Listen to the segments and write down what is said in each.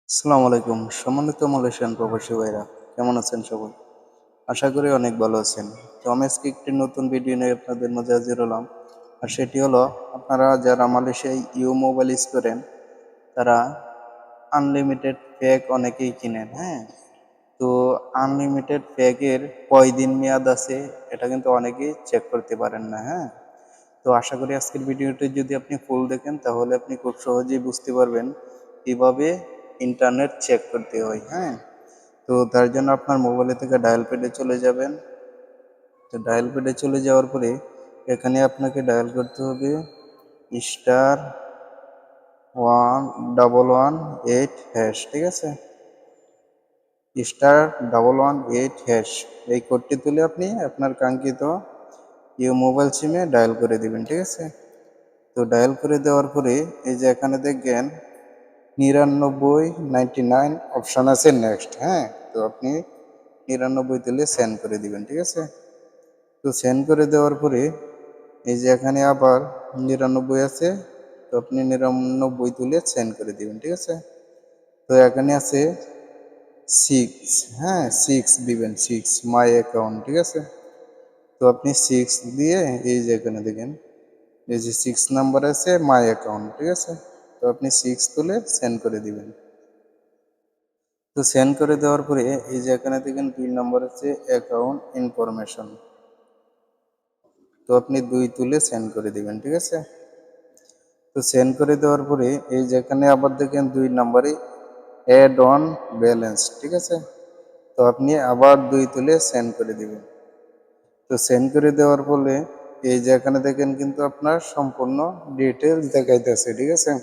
আসসালামু আলাইকুম সম্মানিত মালয়েশিয়ান প্রবাসী ভাইরা, কেমন আছেন সবাই? আশা করি অনেক ভালো আছেন। তো আমি আজকে একটি নতুন ভিডিও নিয়ে আপনাদের মাঝে হাজির হলাম। আর সেটি হলো, আপনারা যারা মালয়েশিয়ায় মোবাইল ইউজ করেন তারা আনলিমিটেড প্যাক অনেকেই কিনেন, হ্যাঁ? তো আনলিমিটেড প্যাকের কয়দিন মেয়াদ আছে এটা কিন্তু অনেকেই চেক করতে পারেন না, হ্যাঁ? তো আশা করি আজকের ভিডিওটি যদি আপনি ফুল দেখেন তাহলে আপনি খুব সহজেই বুঝতে পারবেন কিভাবে ইন্টারনেট চেক করতে হয়, হ্যাঁ? তো তার জন্য আপনার মোবাইলে থেকে ডায়াল প্যাডে চলে যাবেন। তো ডায়াল প্যাডে চলে যাওয়ার পরে এখানে আপনাকে ডায়াল করতে হবে স্টার 1118 হ্যাশ, ঠিক আছে? স্টার 1118 হ্যাশ, এই কোডটি তুলে আপনি আপনার কাঙ্ক্ষিত মোবাইল সিমে ডায়াল করে দিবেন, ঠিক আছে? তো ডায়াল করে দেওয়ার পরে এই যে এখানে দেখবেন 99 অপশন আছে নেক্সট, হ্যাঁ? তো আপনি 99 তুলে সেন্ড করে দিবেন, ঠিক আছে? তো সেন্ড করে দেওয়ার পরে এই যে এখানে আবার 99 আছে, তো আপনি 99 তুলে সেন্ড করে দিবেন, ঠিক আছে? তো এখানে আছে 6, হ্যাঁ 6 দিবেন, 6 মাই অ্যাকাউন্ট, ঠিক আছে? তো আপনি 6 দিয়ে এই যে এখানে দেখেন এই যে 6 নাম্বার আছে মাই অ্যাকাউন্ট, ঠিক আছে? তো আপনি 6 তুলে সেন্ড করে দিবেন। তো সেন্ড করে দেওয়ার পরে এই যে এখানে দেখেন 2 নাম্বার আছে অ্যাকাউন্ট ইনফরমেশন, তো আপনি 2 তুলে সেন্ড করে দিবেন, ঠিক আছে? তো সেন্ড করে দেওয়ার পরে এই যে এখানে আবার দেখেন 2 নাম্বারে অ্যাড অন ব্যালেন্স, ঠিক আছে? তো আপনি আবার 2 তুলে সেন্ড করে দিবেন। তো সেন্ড করে দেওয়ার ফলে এই যে এখানে দেখেন কিন্তু আপনার সম্পূর্ণ ডিটেলস দেখাইতেছে, ঠিক আছে?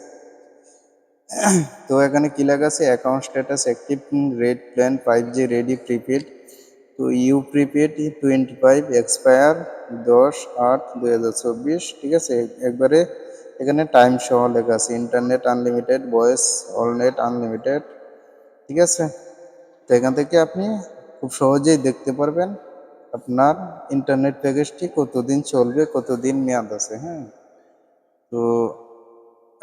তো এখানে কি লেখা আছে, account status active, red plan 5G ready prepaid, তো ইউ প্রিপেড 25 এক্সপায়ার 10/8/2024, ঠিক আছে? একবারে এখানে টাইম সহ লেখা আছে internet unlimited, voice all net unlimited, ঠিক আছে? তো এখান থেকে আপনি খুব সহজেই দেখতে পারবেন আপনার ইন্টারনেট প্যাকেজটি কতদিন চলবে, কতদিন মেয়াদ আছে, হ্যাঁ? তো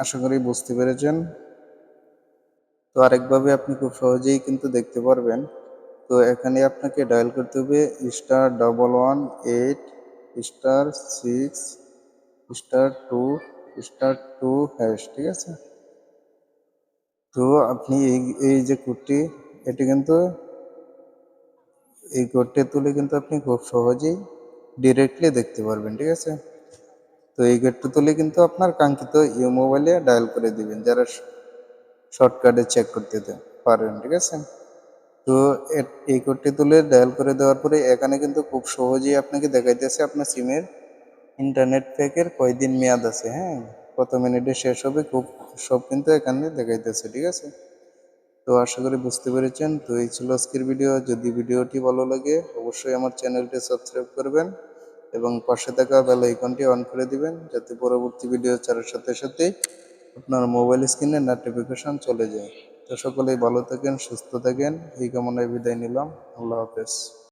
আশা করি বুঝতে পেরেছেন। তো আরেকভাবে আপনি খুব সহজেই কিন্তু দেখতে পারবেন। তো এখানে আপনাকে ডায়াল করতে হবে star 118 star 6 star 2 star 2 hash, ঠিক আছে? তো আপনি এই যে কোডটি, এটি কিন্তু এই কোডটি তুলে কিন্তু আপনি খুব সহজেই ডিরেক্টলি দেখতে পারবেন, ঠিক আছে? তো এই কোডটি তুলে কিন্তু আপনার কাঙ্ক্ষিত মোবাইলে ডায়াল করে দিবেন, যারা শর্টকাটে চেক করতে পারেন, ঠিক আছে? তো এই কোডটি তুলে ডায়াল করে দেওয়ার পরে এখানে কিন্তু খুব সহজেই আপনাকে দেখাইতেছে আপনার সিমের ইন্টারনেট প্যাকের কয়দিন মেয়াদ আছে, হ্যাঁ? কত মিনিটে শেষ হবে, খুব সব কিন্তু এখানে দেখাইতেছে, ঠিক আছে? তো আশা করি বুঝতে পেরেছেন। তো এই ছিল আজকের ভিডিও। যদি ভিডিওটি ভালো লাগে অবশ্যই আমার চ্যানেলটি সাবস্ক্রাইব করবেন এবং পাশে থাকা বেল আইকনটি অন করে দিবেন, যাতে পরবর্তী ভিডিও ছাড়ার সাথে সাথেই আপনার মোবাইল স্ক্রিনে নোটিফিকেশন চলে যায়। তো সকলেই ভালো থাকেন, সুস্থ থাকেন, এই কামনায় বিদায় নিলাম। আল্লাহ হাফেজ।